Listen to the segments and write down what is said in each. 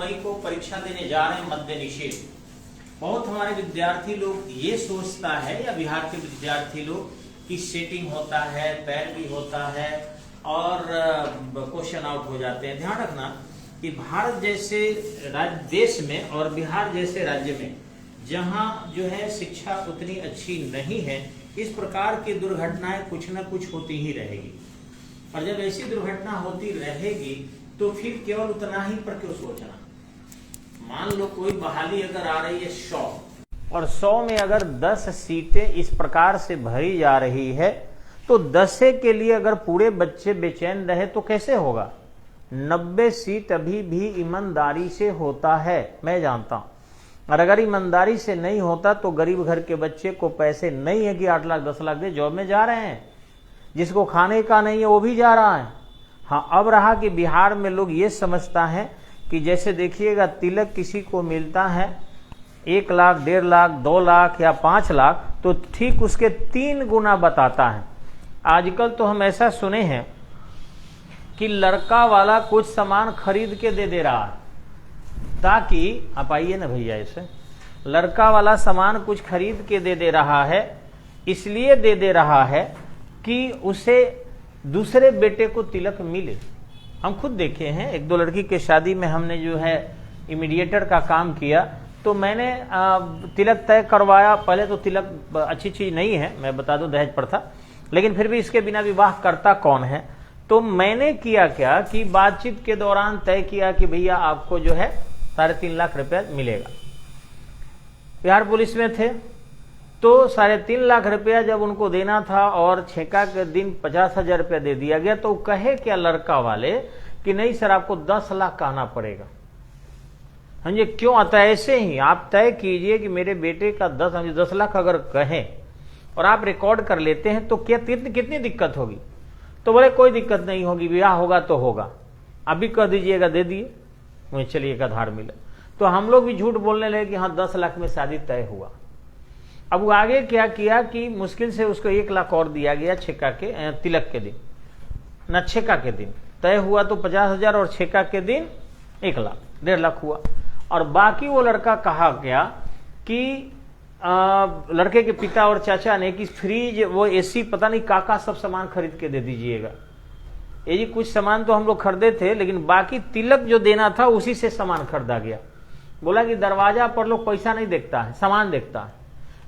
मई को परीक्षा देने जा रहे हैं मध्य निषेध। बहुत हमारे विद्यार्थी लोग ये सोचता है, या बिहार के विद्यार्थी लोग, कि सेटिंग होता है, पैरवी होता है और क्वेश्चन आउट हो जाते हैं। ध्यान रखना कि भारत जैसे देश में और बिहार जैसे राज्य में जहां जो है शिक्षा उतनी अच्छी नहीं है, इस प्रकार की दुर्घटनाएं कुछ न कुछ होती ही रहेगी। और जब ऐसी दुर्घटना होती रहेगी तो फिर केवल उतना ही पर क्यों सोचना। मान लो कोई बहाली अगर आ रही है 100 और 100 में अगर 10 सीटें इस प्रकार से भरी जा रही है, तो 10 के लिए अगर पूरे बच्चे बेचैन रहे तो कैसे होगा। 90 सीट अभी भी ईमानदारी से होता है, मैं जानता हूं। और अगर ईमानदारी से नहीं होता तो गरीब घर के बच्चे को पैसे नहीं है कि 8 लाख 10 लाख दे, जॉब में जा रहे हैं। जिसको खाने का नहीं है वो भी जा रहा है। हाँ, अब रहा कि बिहार में लोग ये समझता है कि जैसे देखिएगा तिलक किसी को मिलता है 1 लाख 1.5 लाख 2 लाख या 5 लाख, तो ठीक उसके 3 गुना बताता है। आजकल तो हम ऐसा सुने हैं कि लड़का वाला कुछ सामान खरीद के दे रहा है, ताकि आप आइए ना भैया, ऐसे लड़का वाला सामान कुछ खरीद के दे रहा है, इसलिए दे रहा है कि उसे दूसरे बेटे को तिलक मिले। हम खुद देखे हैं, 1-2 लड़की के शादी में हमने जो है इमीडिएटर का काम किया, तो मैंने तिलक तय करवाया। पहले तो तिलक अच्छी चीज नहीं है, मैं बता दूं, दहेज प्रथा, लेकिन फिर भी इसके बिना विवाह करता कौन है। तो मैंने किया क्या कि बातचीत के दौरान तय किया कि भैया आपको जो है 3.5 लाख रुपया मिलेगा। बिहार पुलिस में थे तो 3.5 लाख रुपया जब उनको देना था और छेका के दिन 50,000 रुपया दे दिया गया, तो कहे क्या लड़का वाले कि नहीं सर आपको 10 लाख कहना पड़ेगा। हाँ जी, क्यों आता है? ऐसे ही आप तय कीजिए कि मेरे बेटे का 10 लाख अगर कहें और आप रिकॉर्ड कर लेते हैं तो क्या कितनी दिक्कत होगी। तो बोले कोई दिक्कत नहीं होगी, ब्याह होगा तो होगा, अभी कह दीजिएगा दे दिए, मुझे चलिए एक आधार मिला। तो हम लोग भी झूठ बोलने लगे कि हाँ 10 लाख में शादी तय हुआ। अब वो आगे क्या किया कि मुश्किल से उसको 1 लाख और दिया गया छेका के तिलक के दिन, न छेका के दिन तय हुआ तो 50,000 और छेका के दिन 1 लाख 1.5 लाख हुआ। और बाकी वो लड़का कहा गया कि लड़के के पिता और चाचा ने कि फ्रिज, वो एसी, पता नहीं काका सब सामान खरीद के दे दीजिएगा। ये जी कुछ सामान तो हम लोग खरीदे थे, लेकिन बाकी तिलक जो देना था उसी से सामान खरीदा गया। बोला कि दरवाजा पर लोग पैसा नहीं देखता है, सामान देखता है।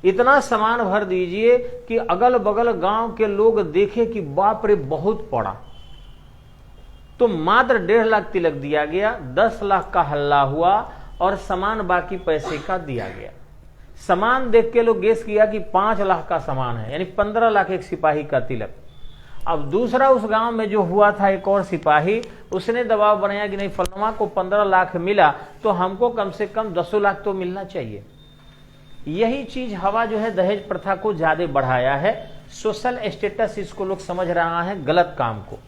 इतना सामान भर दीजिए कि अगल बगल गांव के लोग देखे कि बाप रे बहुत पड़ा। तो मात्र 1.5 लाख तिलक दिया गया, 10 लाख का हल्ला हुआ और सामान बाकी पैसे का दिया गया। सामान देख के लोग गेस किया कि 5 लाख का सामान है, यानी 15 लाख एक सिपाही का तिलक। अब दूसरा उस गांव में जो हुआ था एक और सिपाही, उसने दबाव बनाया कि नहीं फलवा को 15 लाख मिला तो हमको कम से कम 10 लाख तो मिलना चाहिए। यही चीज हवा जो है दहेज प्रथा को ज्यादा बढ़ाया है। सोशल स्टेटस इसको लोग समझ रहा है गलत काम को।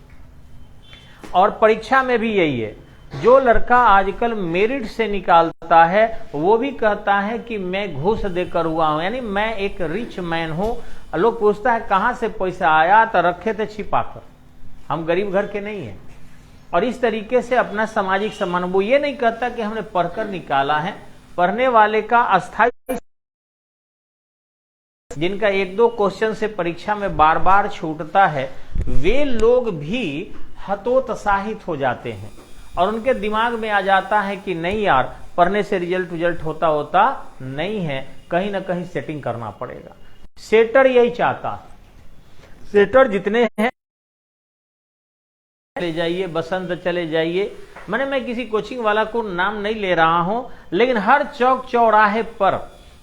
और परीक्षा में भी यही है, जो लड़का आजकल मेरिट से निकालता है वो भी कहता है कि मैं घूस देकर हुआ हूं, यानी मैं एक रिच मैन हूं। लोग पूछता है कहां से पैसा आया, तो रखे थे छिपाकर, हम गरीब घर के नहीं हैं। और इस तरीके से अपना सामाजिक सम्मान, वो ये नहीं कहता कि हमने पढ़कर निकाला है। पढ़ने वाले का अस्थायी, जिनका 1-2 क्वेश्चन से परीक्षा में बार बार छूटता है, वे लोग भी हतोत्साहित हो जाते हैं और उनके दिमाग में आ जाता है कि नहीं यार, पढ़ने से रिजल्ट होता नहीं है, कहीं ना कहीं सेटिंग करना पड़ेगा। सेटर यही चाहता है। सेटर जितने हैं चले जाइए, बसंत चले जाइए। मैं किसी कोचिंग वाला को नाम नहीं ले रहा हूं, लेकिन हर चौक चौराहे पर,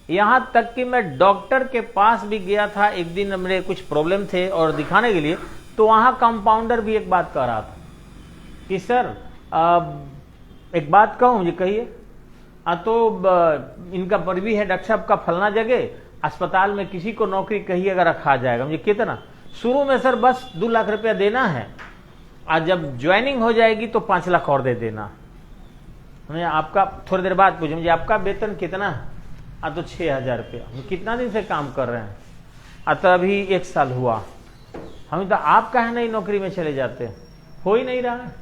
यहां तक कि मैं डॉक्टर के पास भी गया था एक दिन, मेरे कुछ प्रॉब्लम थे और दिखाने के लिए, तो वहां कंपाउंडर भी एक बात कह रहा था कि सर एक बात कहूं, मुझे कहिए। तो इनका परिवी है डॉक्टर साहब का फलना जगह अस्पताल में, किसी को नौकरी कहिएगा रखा जाएगा। मुझे कितना? शुरू में सर बस 2 लाख रुपया देना है, और जब ज्वाइनिंग हो जाएगी तो 5 लाख और दे देना। मुझे आपका, थोड़ी देर बाद पूछे मुझे आपका वेतन कितना है? तो 6,000 रुपया। कितना दिन से काम कर रहे हैं? तो अभी 1 साल हुआ। हम तो आप कहे नहीं नौकरी में चले जाते, हो ही नहीं रहा है।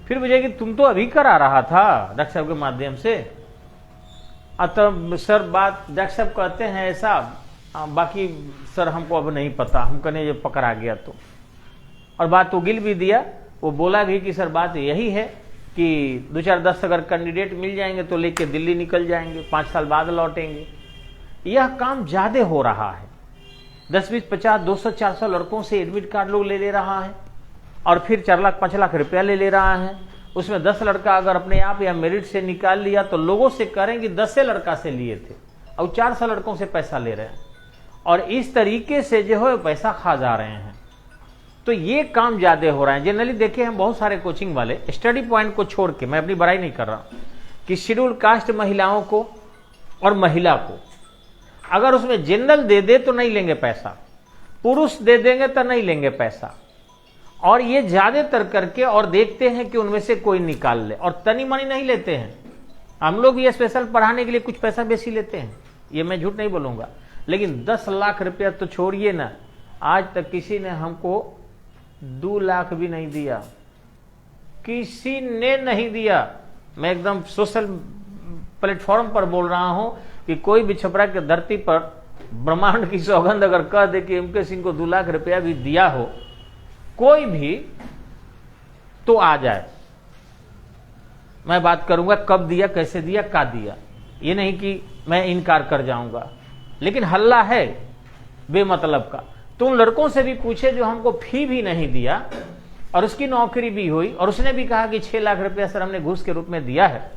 फिर मुझे कि तुम तो अभी करा रहा था डॉक्टर साहब के माध्यम से। तब सर बात डॉक्टर साहब कहते हैं ऐसा, बाकी सर हमको अब नहीं पता, हम कहने ये पकड़ा गया तो। और बात उगिल भी दिया, वो बोला भी कि सर बात यही है कि 2-4-10 अगर कैंडिडेट मिल जाएंगे तो लेके दिल्ली निकल जाएंगे, 5 साल बाद लौटेंगे। यह काम ज्यादा हो रहा है, 10, 20, 50, 200, 400 लड़कों से एडमिट कार्ड लोग ले रहा है और फिर 4 लाख 5 लाख रुपया ले रहा है। उसमें 10 लड़का अगर अपने आप या मेरिट से निकाल लिया तो लोगों से करेंगे 10 लड़का से लिए थे और 400 लड़कों से पैसा ले रहे हैं और इस तरीके से जो है पैसा खा जा रहे हैं। तो ये काम ज्यादा हो रहा है। जनरली देखे हम बहुत सारे कोचिंग वाले स्टडी पॉइंट को छोड़ के, मैं अपनी बड़ाई नहीं कर रहा कि शेड्यूल कास्ट महिलाओं को और महिला को अगर उसमें जनरल दे दे तो नहीं लेंगे पैसा, पुरुष दे देंगे तो नहीं लेंगे पैसा। और ये ज्यादातर करके और देखते हैं कि उनमें से कोई निकाल ले और तनी मनी नहीं लेते हैं। हम लोग ये स्पेशल पढ़ाने के लिए कुछ पैसा बेसी लेते हैं, ये मैं झूठ नहीं बोलूंगा, लेकिन 10 लाख रुपया तो छोड़िए ना, आज तक किसी ने हमको 2 लाख भी नहीं दिया, किसी ने नहीं दिया। मैं एकदम सोशल प्लेटफॉर्म पर बोल रहा हूं कि कोई भी छपरा के धरती पर ब्रह्मांड की सौगंध अगर कह दे कि एमके सिंह को 2 लाख रुपया भी दिया हो कोई भी, तो आ जाए। मैं बात करूंगा कब दिया, कैसे दिया, का दिया, ये नहीं कि मैं इनकार कर जाऊंगा, लेकिन हल्ला है बेमतलब का। तो उन लड़कों से भी पूछे जो हमको फी भी नहीं दिया और उसकी नौकरी भी हुई और उसने भी कहा कि 6 लाख रुपया सर हमने घूस के रूप में दिया है।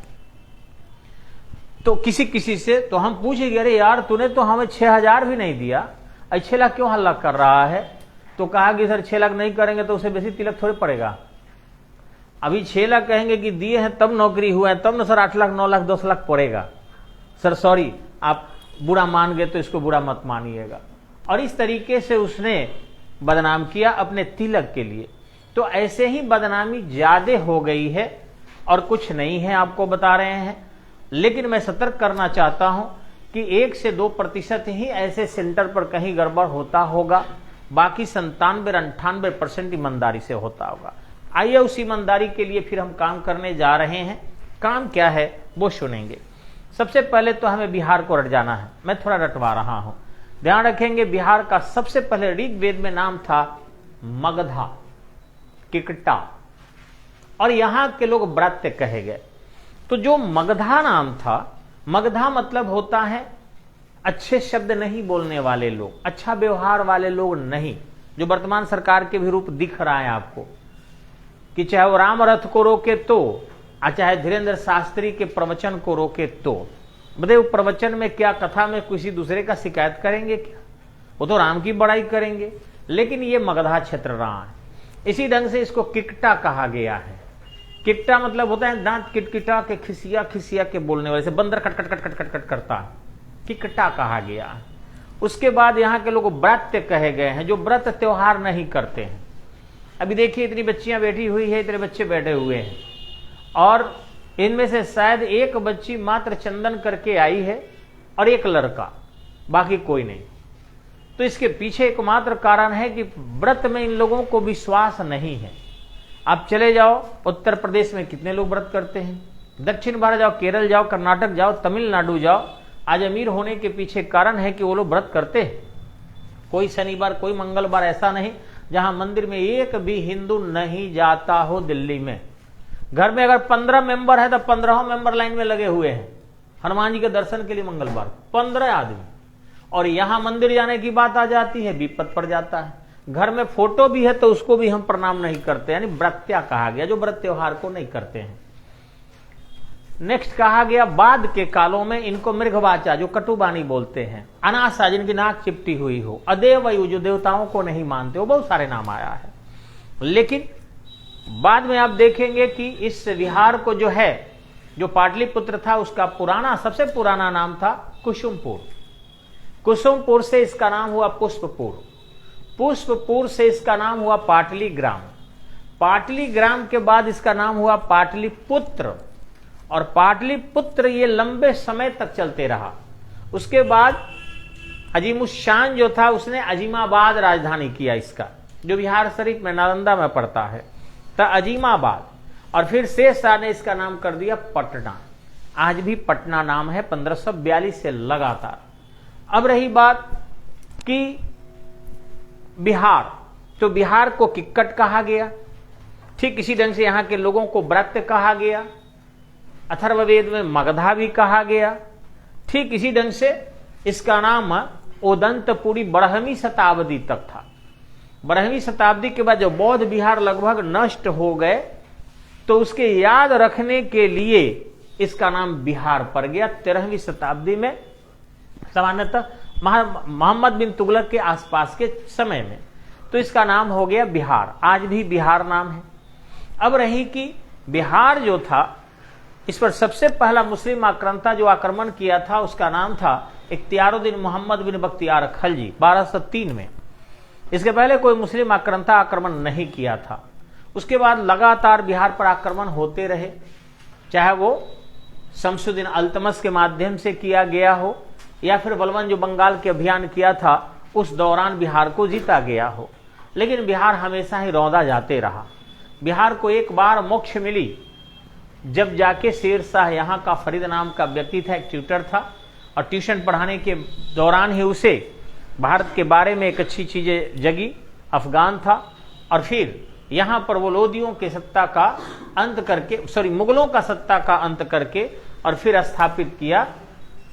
तो किसी किसी से तो हम पूछेंगे अरे यार तूने तो हमें 6,000 भी नहीं दिया, 6 लाख क्यों हल्ला कर रहा है? तो कहा कि सर 6 लाख नहीं करेंगे तो उसे बेसी तिलक थोड़े पड़ेगा। अभी 6 लाख कहेंगे कि दिए हैं तब नौकरी हुआ है, तब ना सर 8 लाख 9 लाख 10 लाख पड़ेगा। सर सॉरी, आप बुरा मान गए तो इसको बुरा मत मानिएगा। और इस तरीके से उसने बदनाम किया अपने तिलक के लिए। तो ऐसे ही बदनामी ज्यादा हो गई है और कुछ नहीं है, आपको बता रहे हैं। लेकिन मैं सतर्क करना चाहता हूं कि 1 से 2% ही ऐसे सेंटर पर कहीं गड़बड़ होता होगा, बाकी 97-98% ईमानदारी से होता होगा। आइए उस ईमानदारी के लिए फिर हम काम करने जा रहे हैं। काम क्या है वो सुनेंगे। सबसे पहले तो हमें बिहार को रट जाना है, मैं थोड़ा रटवा रहा हूं, ध्यान रखेंगे। बिहार का सबसे पहले ऋग्वेद में नाम था मगधा, किकटा, और यहां के लोग ब्रात्य कहे गए। तो जो मगधा नाम था, मगधा मतलब होता है अच्छे शब्द नहीं बोलने वाले लोग, अच्छा व्यवहार वाले लोग नहीं, जो वर्तमान सरकार के भी रूप दिख रहा है आपको कि चाहे वो राम रथ को रोके तो, चाहे धीरेन्द्र शास्त्री के प्रवचन को रोके तो। बताइए वो प्रवचन में क्या, कथा में किसी दूसरे का शिकायत करेंगे क्या? वो तो राम की बड़ाई करेंगे। लेकिन ये मगधा क्षेत्र रहा है, इसी ढंग से इसको किकटा कहा गया है। किकटा मतलब होता है दांत किटकिटा के खिसिया खिसिया के बोलने वाले से, बंदर खट खट खट खट खट खट करता है, किकटा कहा गया। उसके बाद यहाँ के लोग व्रत कहे गए हैं, जो व्रत त्योहार नहीं करते हैं। अभी देखिए इतनी बच्चियां बैठी हुई है, इतने बच्चे बैठे हुए हैं और इनमें से शायद एक बच्ची मात्र चंदन करके आई है और एक लड़का, बाकी कोई नहीं। तो इसके पीछे एकमात्र कारण है कि व्रत में इन लोगों को विश्वास नहीं है। आप चले जाओ उत्तर प्रदेश में कितने लोग व्रत करते हैं, दक्षिण भारत जाओ, केरल जाओ, कर्नाटक जाओ, तमिलनाडु जाओ, आज अमीर होने के पीछे कारण है कि वो लोग व्रत करते हैं। कोई शनिवार कोई मंगलवार ऐसा नहीं जहां मंदिर में एक भी हिंदू नहीं जाता हो। दिल्ली में घर में अगर 15 मेंबर है तो 15 मेंबर लाइन में लगे हुए हैं हनुमान जी के दर्शन के लिए मंगलवार, 15 आदमी। और यहां मंदिर जाने की बात आ जाती है, विपद पड़ जाता है। घर में फोटो भी है तो उसको भी हम प्रणाम नहीं करते, यानी व्रत्या कहा गया, जो व्रत त्योहार को नहीं करते हैं। नेक्स्ट कहा गया बाद के कालों में इनको मृगवाचा, जो कटुबानी बोलते हैं, अनासा जिनकी नाक चिपटी हुई हो, अदेवयु जो देवताओं को नहीं मानते हो, बहुत सारे नाम आया है। लेकिन बाद में आप देखेंगे कि इस विहार को जो है, जो पाटलिपुत्र था उसका पुराना, सबसे पुराना नाम था कुसुमपुर। कुसुमपुर से इसका नाम हुआ पुष्पपुर, पुष्पपुर से इसका नाम हुआ पाटलीग्राम, पाटलीग्राम के बाद इसका नाम हुआ पाटलिपुत्र, और पाटलिपुत्र ये लंबे समय तक चलते रहा। उसके बाद अजीमुशान जो था उसने अजीमाबाद राजधानी किया इसका, जो बिहार शरीफ में नालंदा में पड़ता है, तो अजीमाबाद। और फिर शेरशाह ने इसका नाम कर दिया पटना। आज भी पटना नाम है 1542 से लगातार। अब रही बात कि बिहार, तो बिहार को किक्कट कहा गया, ठीक इसी ढंग से यहां के लोगों को ब्रत्य कहा गया, अथर्ववेद में मगधा भी कहा गया। ठीक इसी ढंग से इसका नाम ओदंतपुरी 12वीं शताब्दी तक था। 12वीं शताब्दी के बाद जब बौद्ध बिहार लगभग नष्ट हो गए तो उसके याद रखने के लिए इसका नाम बिहार पड़ गया। 13वीं शताब्दी में सामान्यतः मोहम्मद बिन तुगलक के आसपास के समय में, तो इसका नाम हो गया बिहार। आज भी बिहार नाम है। अब रही कि बिहार जो था, इस पर सबसे पहला मुस्लिम आक्रांता जो आक्रमण किया था उसका नाम था इख्तियारुद्दीन मोहम्मद बिन बख्तियार खलजी 1203 में। इसके पहले कोई मुस्लिम आक्रांता आक्रमण नहीं किया था। उसके बाद लगातार बिहार पर आक्रमण होते रहे, चाहे वो शमसुद्दीन अल्तमस के माध्यम से किया गया हो या फिर बलबन जो बंगाल के अभियान किया था उस दौरान बिहार को जीता गया हो, लेकिन बिहार हमेशा ही रौंदा जाते रहा। बिहार को एक बार मोक्ष मिली जब जाके शेरशाह, यहाँ का फरीद नाम का व्यक्ति था, एक ट्यूटर था, और ट्यूशन पढ़ाने के दौरान ही उसे भारत के बारे में एक अच्छी चीजें जगी, अफगान था, और फिर यहाँ पर वो लोदियों के सत्ता का अंत करके, मुगलों का सत्ता का अंत करके और फिर स्थापित किया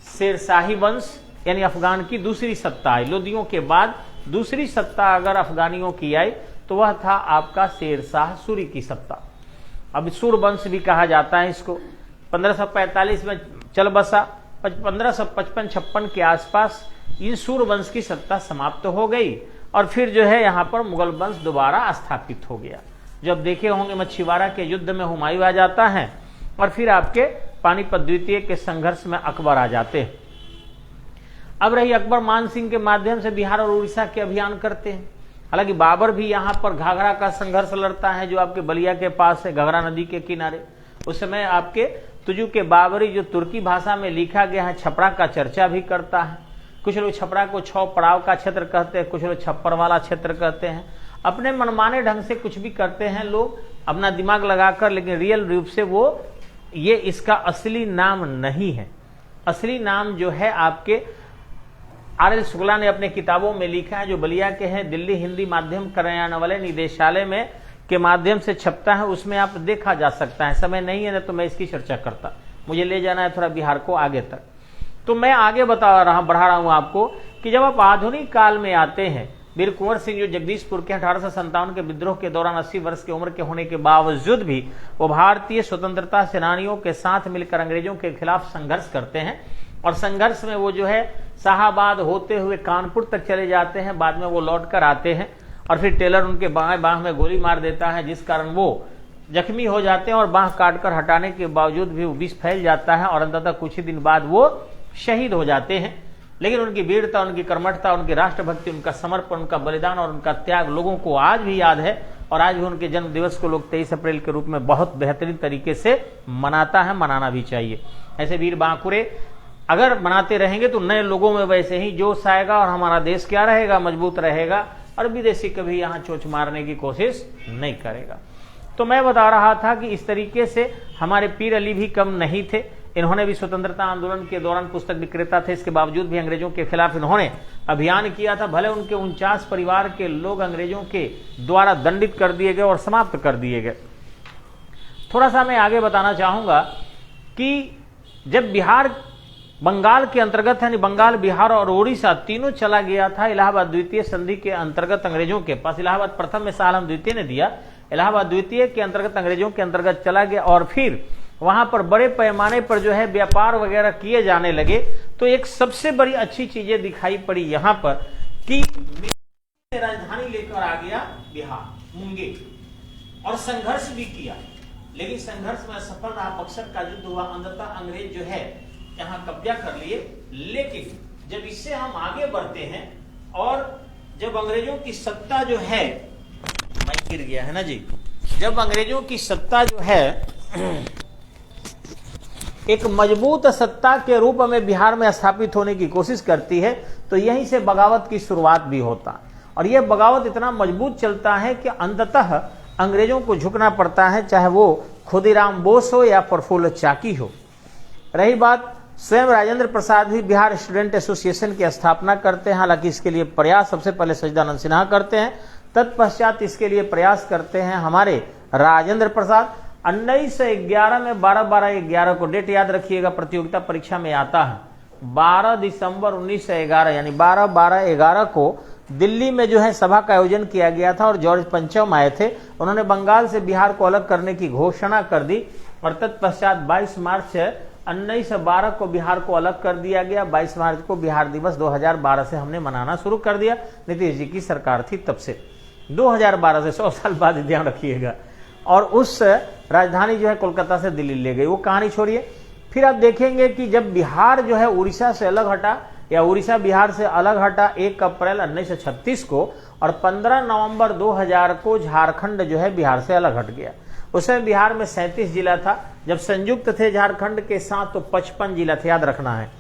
शेरशाही वंश, यानी अफगान की दूसरी सत्ता आई। लोदियों के बाद दूसरी सत्ता अगर अफगानियों की आई तो वह था आपका शेरशाह सूरी की सत्ता। अब सूरवंश भी कहा जाता है इसको। 1545 में चल बसा, 1555-56 के आसपास इन सूरवंश की सत्ता समाप्त हो गई और फिर जो है यहाँ पर मुगल वंश दोबारा स्थापित हो गया। जब देखे होंगे मच्छीवाड़ा के युद्ध में हुमायूं आ जाता है और फिर आपके पानीपत द्वितीय के संघर्ष में अकबर आ जाते हैं। अब रही अकबर मान सिंह के माध्यम से बिहार और उड़ीसा के अभियान करते हैं। हालांकि बाबर भी यहाँ पर घाघरा का संघर्ष लड़ता है जो आपके बलिया के पास है, घाघरा नदी के किनारे। उस समय आपके तुजू के बाबरी जो तुर्की भाषा में लिखा गया है छपरा का चर्चा भी करता है। कुछ लोग छपरा को 6 पड़ाव का क्षेत्र कहते हैं, कुछ लोग छप्पर वाला क्षेत्र कहते हैं। अपने मनमाने ढंग से कुछ भी करते हैं लोग अपना दिमाग लगाकर, लेकिन रियल रूप से वो ये इसका असली नाम नहीं है। असली नाम जो है आपके आर.एल. शुक्ला ने अपने किताबों में लिखा है, जो बलिया के हैं, दिल्ली हिंदी माध्यम कार्यालय निदेशालय में के माध्यम से छपता है, उसमें आप देखा जा सकता है। समय नहीं है ना तो मैं इसकी चर्चा करता, मुझे ले जाना है थोड़ा बिहार को आगे तक। तो मैं आगे बढ़ा रहा हूं आपको कि जब आप आधुनिक काल में आते हैं, वीर कुंवर सिंह जो जगदीशपुर के 1857 के विद्रोह के दौरान 80 वर्ष की उम्र के होने के बावजूद भी वो भारतीय स्वतंत्रता सेनानियों के साथ मिलकर अंग्रेजों के खिलाफ संघर्ष करते हैं। और संघर्ष में वो जो है शाहाबाद होते हुए कानपुर तक चले जाते हैं। बाद में वो लौट कर आते हैं और फिर टेलर उनके बाएं बाह में गोली मार देता है, जिस कारण वो जख्मी हो जाते हैं और बाह काटकर हटाने के बावजूद भी विष फैल जाता है और अंततः कुछ ही दिन बाद वो शहीद हो जाते हैं। लेकिन उनकी वीरता, उनकी कर्मठता, उनकी राष्ट्रभक्ति, उनका समर्पण, उनका बलिदान और उनका त्याग लोगों को आज भी याद है। और आज भी उनके जन्म दिवस को लोग 23 अप्रैल के रूप में बहुत बेहतरीन तरीके से मनाता है, मनाना भी चाहिए। ऐसे वीर बांकुरे अगर मनाते रहेंगे तो नए लोगों में वैसे ही जोश आएगा और हमारा देश क्या रहेगा, मजबूत रहेगा और विदेशी कभी यहाँ चोंच मारने की कोशिश नहीं करेगा। तो मैं बता रहा था कि इस तरीके से हमारे पीर अली भी कम नहीं थे। इन्होंने भी स्वतंत्रता आंदोलन के दौरान पुस्तक विक्रेता थे, इसके बावजूद भी अंग्रेजों के खिलाफ इन्होंने अभियान किया था। भले उनके 49 परिवार के लोग अंग्रेजों के द्वारा दंडित कर दिए गए और समाप्त कर दिए गए। थोड़ा सा मैं आगे बताना चाहूंगा कि जब बिहार बंगाल के अंतर्गत यानी बंगाल, बिहार और उड़ीसा तीनों चला गया था इलाहाबाद द्वितीय संधि के अंतर्गत अंग्रेजों के पास। इलाहाबाद प्रथम में शाह आलम द्वितीय ने दिया, इलाहाबाद द्वितीय के अंतर्गत अंग्रेजों के अंतर्गत चला गया और फिर वहां पर बड़े पैमाने पर जो है व्यापार वगैरह किए जाने लगे। तो एक सबसे बड़ी अच्छी चीजें दिखाई पड़ी यहाँ पर कि राजधानी लेकर आ गया बिहार, मुंगेर, और संघर्ष भी किया, लेकिन संघर्ष में सफल रहा। बक्सर का युद्ध हुआ, अंततः अंग्रेज जो है यहाँ कब्जा कर लिए। लेकिन जब इससे हम आगे बढ़ते हैं और जब अंग्रेजों की सत्ता जो है, माइक गिर गया है ना जी, जब अंग्रेजों की सत्ता जो है एक मजबूत सत्ता के रूप में बिहार में स्थापित होने की कोशिश करती है, तो यहीं से बगावत की शुरुआत भी होता। और यह बगावत इतना मजबूत चलता है कि अंततः अंग्रेजों को झुकना पड़ता है, चाहे वो खुदीराम बोस हो या प्रफुल्ल चाकी हो। रही बात, स्वयं राजेंद्र प्रसाद भी बिहार स्टूडेंट एसोसिएशन की स्थापना करते हैं। हालांकि इसके लिए प्रयास सबसे पहले सच्चिदानंद सिन्हा करते हैं, तत्पश्चात इसके लिए प्रयास करते हैं हमारे राजेंद्र प्रसाद। 1911 में 12/12/11 को, डेट याद रखिएगा, प्रतियोगिता परीक्षा में आता है। 12 दिसंबर 1911 यानी 12/12/11 को दिल्ली में जो है सभा का आयोजन किया गया था और जॉर्ज पंचम आए थे। उन्होंने बंगाल से बिहार को अलग करने की घोषणा कर दी और तत्पश्चात 22 मार्च 1912 को बिहार को अलग कर दिया गया। 22 मार्च को बिहार दिवस 2012 से हमने मनाना शुरू कर दिया। नीतीश जी की सरकार थी तब से, 2012 से 100 साल बाद, ध्यान रखिएगा। और उस राजधानी जो है कोलकाता से दिल्ली ले गई। वो कहानी छोड़िए। फिर आप देखेंगे कि जब बिहार जो है उड़ीसा से अलग हटा या उड़ीसा बिहार से अलग हटा 1 अप्रैल 1936 को, और 15 नवंबर 2000 को झारखंड जो है बिहार से अलग हट गया। उसमें बिहार में 37 जिला था। जब संयुक्त थे झारखंड के साथ तो 55 जिला थे, याद रखना है।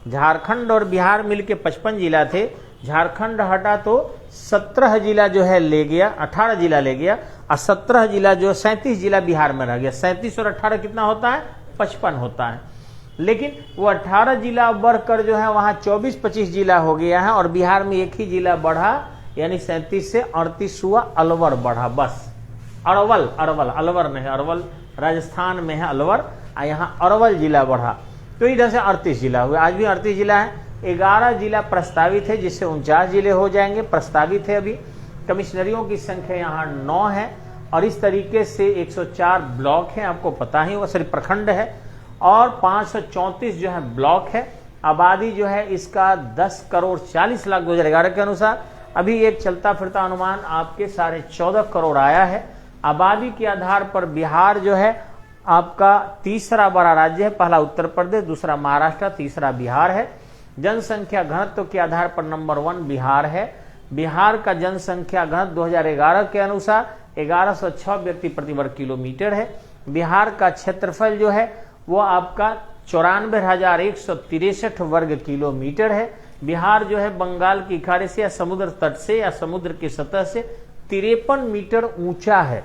झारखंड और बिहार मिलके 55 जिला थे। झारखंड हटा तो 17 जिला जो है ले गया, 18 जिला ले गया, और 17 जिला जो 37 जिला बिहार में रह गया। 37 और 18 कितना होता है? 55 होता है। लेकिन वो 18 जिला बढ़कर जो है वहां 24-25 जिला हो गया है, और बिहार में एक ही जिला बढ़ा, यानी 37 से 38 हुआ, अलवर बढ़ा, बस। अरवल, अलवर नहीं, अरवल राजस्थान में है अलवर, यहाँ अरवल जिला बढ़ा। तो इधर से 38 जिला हुए। आज भी 38 जिला है। 11 जिला प्रस्तावित है, जिससे 49 जिले हो जाएंगे। प्रस्तावित है अभी। कमिश्नरियों की संख्या यहाँ 9 है, और इस तरीके से 104 ब्लॉक हैं, आपको पता ही होगा, सिर्फ प्रखंड है, और 534 जो है ब्लॉक है। आबादी जो है इसका 10,40,00,000 2011 के अनुसार। अभी एक चलता फिरता अनुमान आपके 14.5 करोड़ आया है। आबादी के आधार पर बिहार जो है आपका तीसरा बड़ा राज्य है। पहला उत्तर प्रदेश, दूसरा महाराष्ट्र, तीसरा बिहार है। जनसंख्या घनत्व के आधार पर नंबर 1 बिहार है। बिहार का जनसंख्या घनत्व 2011 के अनुसार 1106 व्यक्ति प्रति वर्ग किलोमीटर है। बिहार का क्षेत्रफल जो है वो आपका 94,163 वर्ग किलोमीटर है। बिहार जो है बंगाल की खाड़ी से या समुद्र तट से या समुद्र की सतह से 53 मीटर ऊंचा है।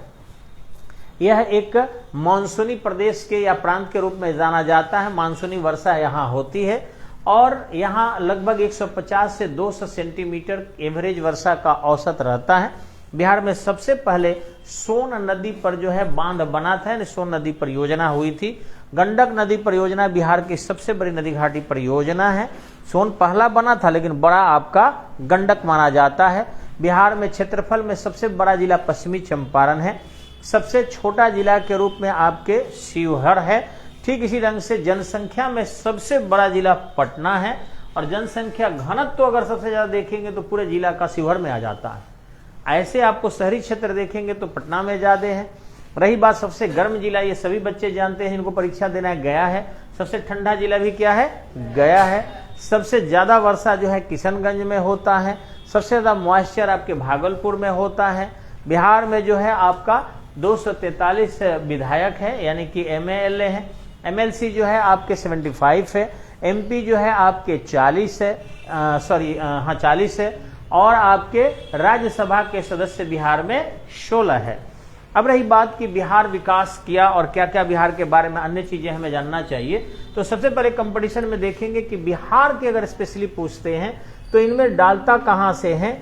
यह एक मानसूनी प्रदेश के या प्रांत के रूप में जाना जाता है। मानसूनी वर्षा यहाँ होती है, और यहाँ लगभग 150 से 200 सेंटीमीटर एवरेज वर्षा का औसत रहता है। बिहार में सबसे पहले सोन नदी पर जो है बांध बना था, सोन नदी परियोजना हुई थी। गंडक नदी परियोजना बिहार की सबसे बड़ी नदी घाटी परियोजना है। सोन पहला बना था, लेकिन बड़ा आपका गंडक माना जाता है। बिहार में क्षेत्रफल में सबसे बड़ा जिला पश्चिमी चंपारण है। सबसे छोटा जिला के रूप में आपके शिवहर है। ठीक इसी ढंग से जनसंख्या में सबसे बड़ा जिला पटना है, और जनसंख्या घनत्व तो अगर सबसे ज्यादा देखेंगे तो पूरे जिला का शिवहर में आ जाता है। ऐसे आपको शहरी क्षेत्र देखेंगे तो पटना में ज्यादा है। रही बात सबसे गर्म जिला, ये सभी बच्चे जानते हैं, इनको परीक्षा देना है, गया है। सबसे ठंडा जिला भी क्या है? गया है। सबसे ज्यादा वर्षा जो है किशनगंज में होता है। सबसे ज्यादा मॉइस्चर आपके भागलपुर में होता है। बिहार में जो है आपका 243 विधायक है, यानी कि MLA है। MLC जो है आपके 75 है। MP जो है आपके 40 है, 40 है, और आपके राज्यसभा के सदस्य बिहार में 16 है। अब रही बात कि बिहार विकास किया और क्या क्या बिहार के बारे में अन्य चीजें हमें जानना चाहिए, तो सबसे पहले कंपटीशन में देखेंगे कि बिहार के अगर स्पेशली पूछते हैं तो इनमें डालता कहां से है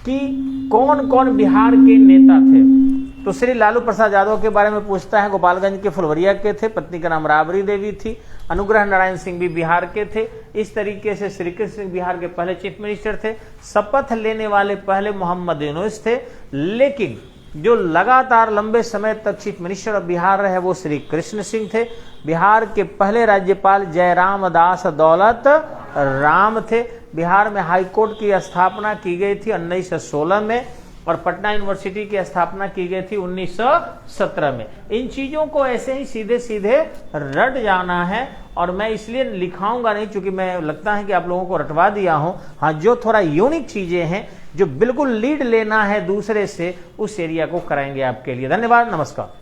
कि कौन कौन बिहार के नेता थे। तो श्री लालू प्रसाद यादव के बारे में पूछता है, गोपालगंज के फुलवरिया के थे, पत्नी का नाम राबड़ी देवी थी। अनुग्रह नारायण सिंह भी बिहार के थे। इस तरीके से श्री कृष्ण सिंह बिहार के पहले चीफ मिनिस्टर थे। शपथ लेने वाले पहले मोहम्मद यूनुस थे, लेकिन जो लगातार लंबे समय तक चीफ मिनिस्टर ऑफ बिहार रहे वो श्री कृष्ण सिंह थे। बिहार के पहले राज्यपाल जयराम दास दौलत राम थे। बिहार में हाईकोर्ट की स्थापना की गई थी 1916 में, और पटना यूनिवर्सिटी की स्थापना की गई थी 1917 में। इन चीजों को ऐसे ही सीधे सीधे रट जाना है, और मैं इसलिए लिखाऊंगा नहीं, क्योंकि मैं लगता है कि आप लोगों को रटवा दिया हूं। हाँ, जो थोड़ा यूनिक चीजें हैं, जो बिल्कुल लीड लेना है दूसरे से, उस एरिया को कराएंगे आपके लिए। धन्यवाद, नमस्कार।